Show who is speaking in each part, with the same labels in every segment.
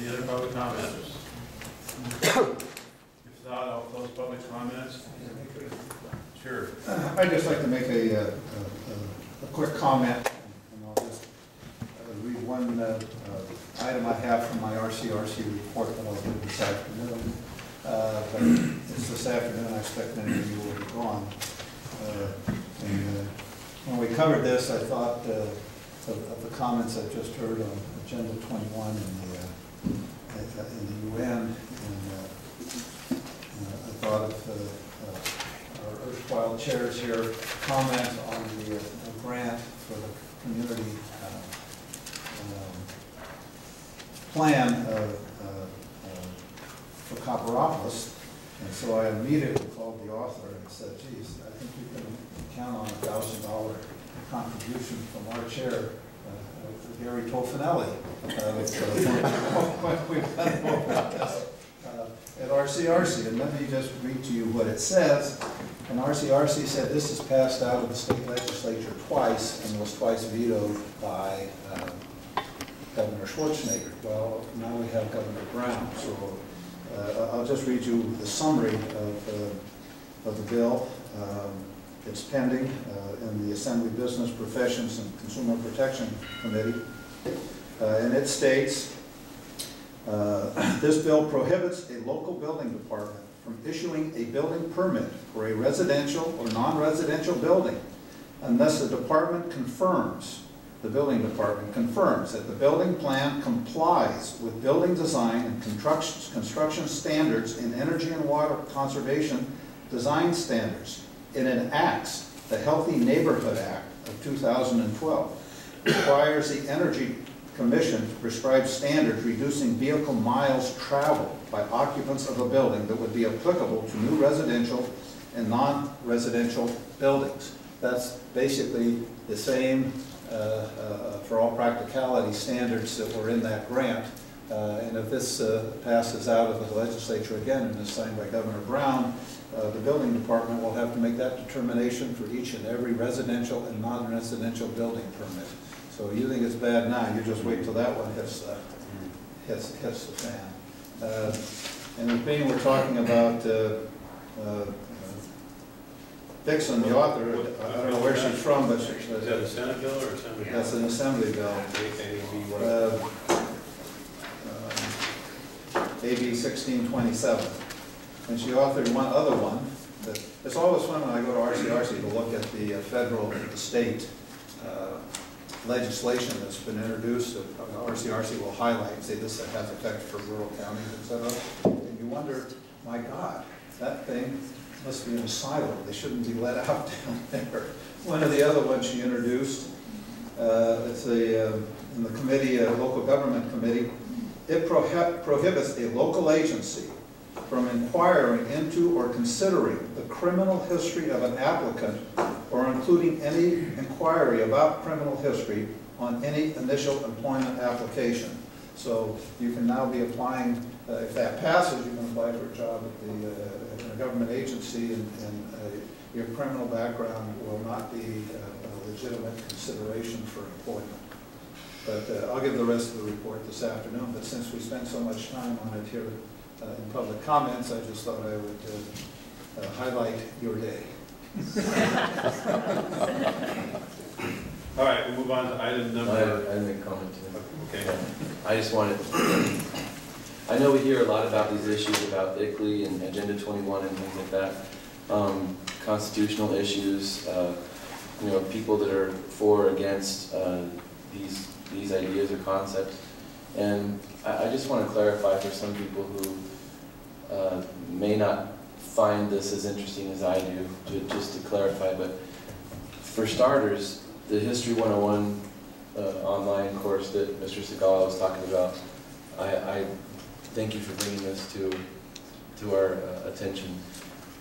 Speaker 1: Any other public comments? If not, I'll close public comments. Sure.
Speaker 2: I'd just like to make a quick comment, and I'll just read one item I have from my RCRC report that I'll do this afternoon. But it's this afternoon, I expect many of you will be gone. When we covered this, I thought of the comments I just heard on Agenda 21 in the UN, and I thought of our erstwhile chairs here comment on the grant for the community plan for Copperopolis. And so I immediately called the author and said, geez, I think you can count on a $1,000 contribution from our chair, Gary Tofinelli, at RCRC. And let me just read to you what it says. And RCRC said this is passed out of the state legislature twice and was twice vetoed by Governor Schwarzenegger. Well, now we have Governor Brown. So I'll just read you the summary of the bill. It's pending in the Assembly Business Professions and Consumer Protection Committee. And it states, this bill prohibits a local building department from issuing a building permit for a residential or non-residential building unless the department confirms, the building department confirms that the building plan complies with building design and construction standards in energy and water conservation design standards. It enacts the Healthy Neighborhood Act of 2012, requires the Energy Commission to prescribe standards reducing vehicle miles traveled by occupants of a building that would be applicable to new residential and non-residential buildings. That's basically the same, for all practicality, standards that were in that grant. And if this passes out of the legislature again and is signed by Governor Brown, the building department will have to make that determination for each and every residential and non-residential building permit. So you think it's bad now, you just wait till that one hits the fan. And with me, we're talking about Dixon, the author. I don't know where she's from, but she's...
Speaker 1: Is that a Senate bill or Assembly bill?
Speaker 2: That's an Assembly bill. AB 1627. And she authored one other one. It's always fun when I go to RCRC to look at the federal and the state legislation that's been introduced. RCRC will highlight and say this has effect for rural counties, etc. And you wonder, my God, that thing must be in a silo. They shouldn't be let out down there. One of the other ones she introduced, it's in the committee, local government committee, it prohibits a local agency from inquiring into or considering the criminal history of an applicant or including any inquiry about criminal history on any initial employment application. So you can now be applying, if that passes, you can apply for a job at a government agency, and your criminal background will not be a legitimate consideration for employment. But I'll give the rest of the report this afternoon, but since we spent so much time on it here in public comments, I just thought I would highlight your day.
Speaker 1: All right, we'll move on to item number...
Speaker 3: I make a comment too.
Speaker 1: Okay.
Speaker 3: I just wanted... I know we hear a lot about these issues about ICLEI and Agenda 21 and things like that. Constitutional issues, you know, people that are for or against these ideas or concepts. And I just want to clarify for some people who may not find this as interesting as I do, just to clarify, but for starters, the History 101 online course that Mr. Segala was talking about, I thank you for bringing this to our attention.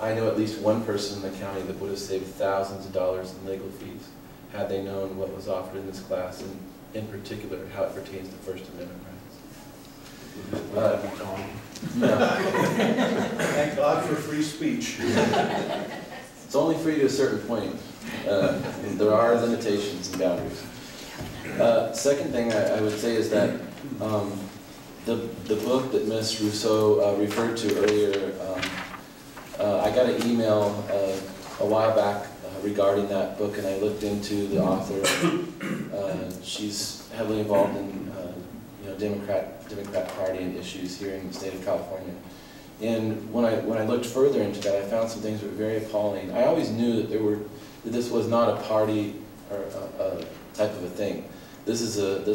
Speaker 3: I know at least one person in the county that would have saved thousands of dollars in legal fees had they known what was offered in this class, and in particular how it pertains to First Amendment rights.
Speaker 2: Thank God for free speech.
Speaker 3: It's only free to a certain point. There are limitations and boundaries. Second thing I would say is that the book that Ms. Rousseau referred to earlier, I got an email a while back regarding that book, and I looked into the author. She's heavily involved in Democrat Party and issues here in the state of California. And when I looked further into that, I found some things that were very appalling. I always knew that this was not a party or a type of a thing. This is a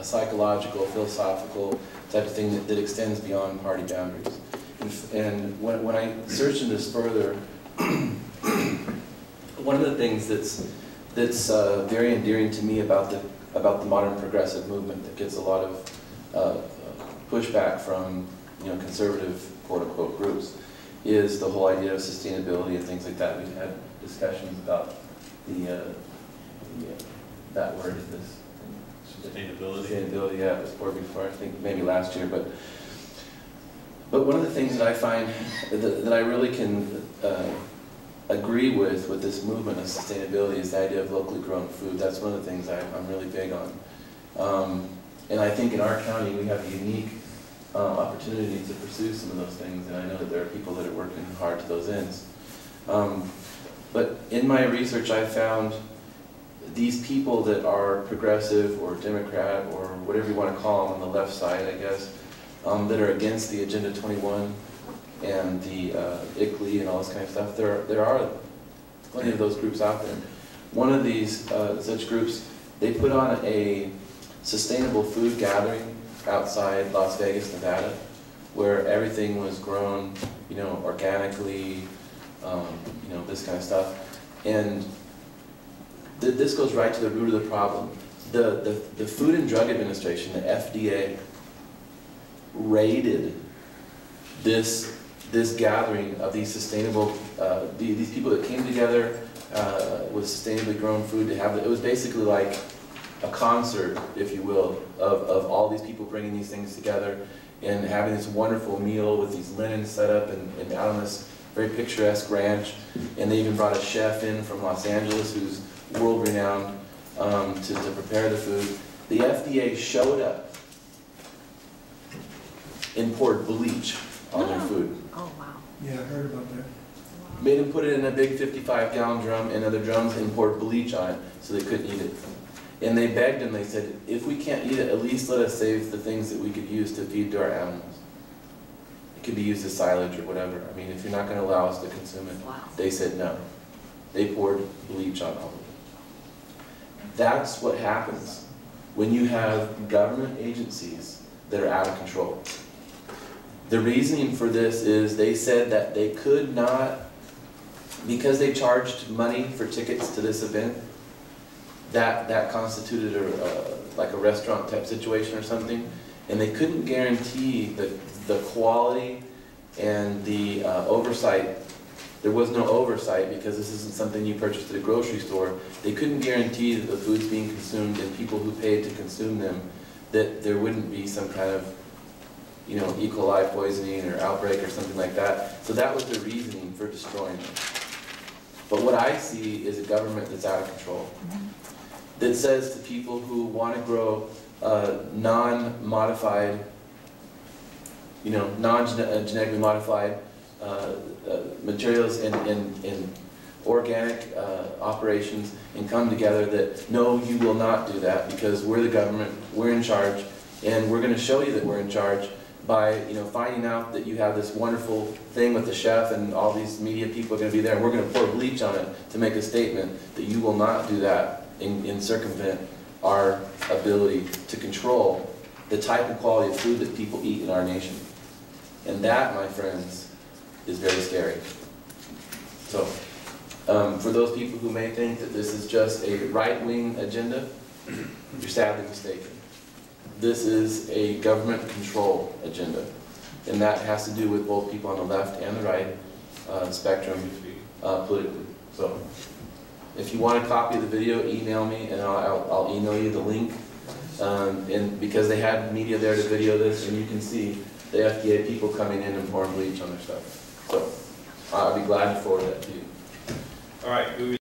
Speaker 3: psychological, philosophical type of thing that extends beyond party boundaries. And when I searched into this further, one of the things that's very endearing to me about the modern progressive movement that gets a lot of pushback from conservative quote-unquote groups is the whole idea of sustainability and things like that. We've had discussions about that word is this.
Speaker 1: Sustainability.
Speaker 3: Sustainability, yeah, it was before, I think maybe last year, but one of the things that I find that I really can agree with this movement of sustainability is the idea of locally grown food. That's one of the things I'm really big on. And I think in our county we have a unique opportunity to pursue some of those things, and I know that there are people that are working hard to those ends. But in my research I found these people that are progressive or Democrat or whatever you want to call them on the left side, I guess, that are against the Agenda 21 and the ICLEI and all this kind of stuff. There are plenty of those groups out there. One of these such groups, they put on a sustainable food gathering outside Las Vegas, Nevada, where everything was grown, organically, this kind of stuff. And this goes right to the root of the problem. The Food and Drug Administration, the FDA, raided this gathering of these sustainable, these people that came together with sustainably grown food to have it. It was basically like a concert, if you will, of all these people bringing these things together and having this wonderful meal with these linens set up and out on this very picturesque ranch. And they even brought a chef in from Los Angeles who's world-renowned to prepare the food. The FDA showed up and poured bleach on their food.
Speaker 4: Oh, wow.
Speaker 5: Yeah, I heard about that.
Speaker 3: Made them put it in a big 55-gallon drum and other drums and poured bleach on it so they couldn't eat it. And they begged them, they said, if we can't eat it, at least let us save the things that we could use to feed to our animals. It could be used as silage or whatever. I mean, if you're not going to allow us to consume it.
Speaker 4: Wow.
Speaker 3: They said no. They poured bleach on all of it. That's what happens when you have government agencies that are out of control. The reasoning for this is they said that they could not, because they charged money for tickets to this event, that constituted like a restaurant type situation or something, and they couldn't guarantee the quality and the oversight. There was no oversight because this isn't something you purchased at a grocery store. They couldn't guarantee that the food's being consumed and people who paid to consume them, that there wouldn't be some kind of E. coli poisoning or outbreak or something like that. So that was the reasoning for destroying them. But what I see is a government that's out of control, that says to people who want to grow non-modified, non-genetically modified materials in organic operations and come together that, no, you will not do that because we're the government, we're in charge, and we're going to show you that we're in charge by finding out that you have this wonderful thing with the chef and all these media people are going to be there, and we're going to pour bleach on it to make a statement that you will not do that and circumvent our ability to control the type and quality of food that people eat in our nation. And that, my friends, is very scary. So, for those people who may think that this is just a right-wing agenda, you're sadly mistaken. This is a government control agenda, and that has to do with both people on the left and the right spectrum politically. So, if you want a copy of the video, email me, and I'll email you the link. And because they had media there to video this, and you can see the FDA people coming in and pouring bleach on their stuff. So, I'll be glad to forward that to you.
Speaker 1: All right.